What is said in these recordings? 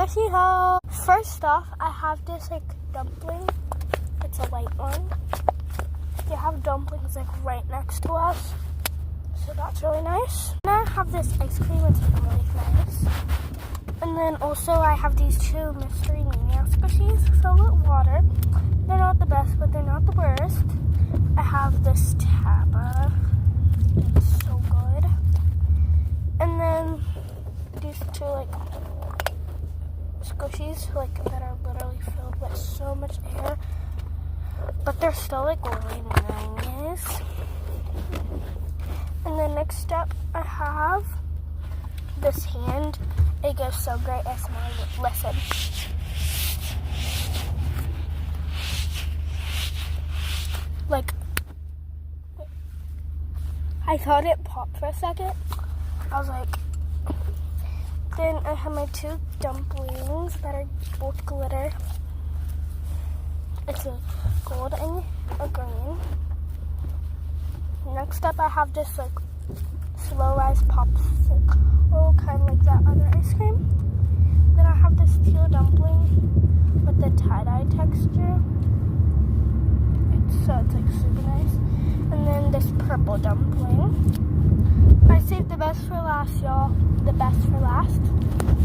squishy haul. First off, I have this like dumpling. It's a white one. They have dumplings like right next to us, so that's really nice. And I have this ice cream. It's really nice. And then also I have these two Mystery Maniac squishies filled with water. They're not the best, but they're not the worst. I have this Taba. It's so good. And then these two like squishies like that are literally filled with so much air, but they're still like really nice. And then next up I have this hand. It goes so great. Listen. Like, I thought it popped for a second. I was like, then I have my two dumplings that are both glitter. It's a gold and a green. Next up I have this like slow rise popsicle, kind of like that other ice cream. Then I have this teal dumpling with the tie-dye texture. It's like super nice. And then this purple dumpling. I saved the best for last, y'all. The best for last.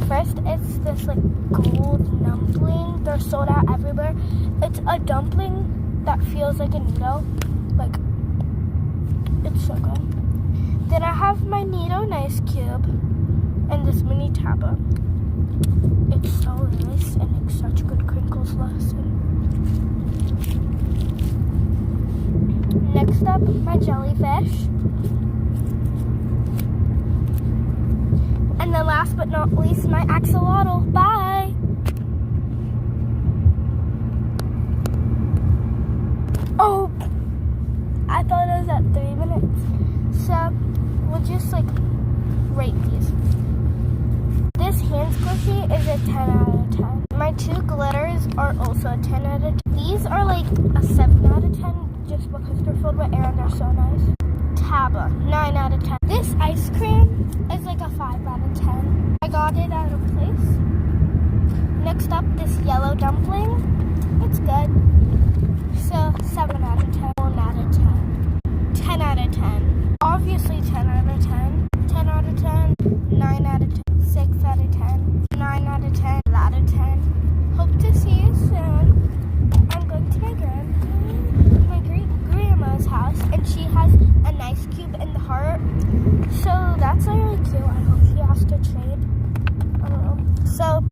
First, it's this like gold dumpling. They're sold out everywhere. It's a dumpling that feels like a needle. Like, it's so good. Then I have my Nido Nice Cube and this mini Taba. It's so nice and it's such good crinkles lesson. Next up, my jellyfish. And then last but not least, my axolotl. Bye! Oh! I thought it was at 3 minutes. So, we'll just like rate these. This hand squishy is a 10 out of 10. My two glitters are also a 10 out of 10. These are like a 7 out of 10 just because they're filled with air and they're so nice. Taba, 9 out of 10. This ice cream is like a 5 out of 10. I got it at a place. Next up, this yellow dumpling. It's good. So, 7 out of 10.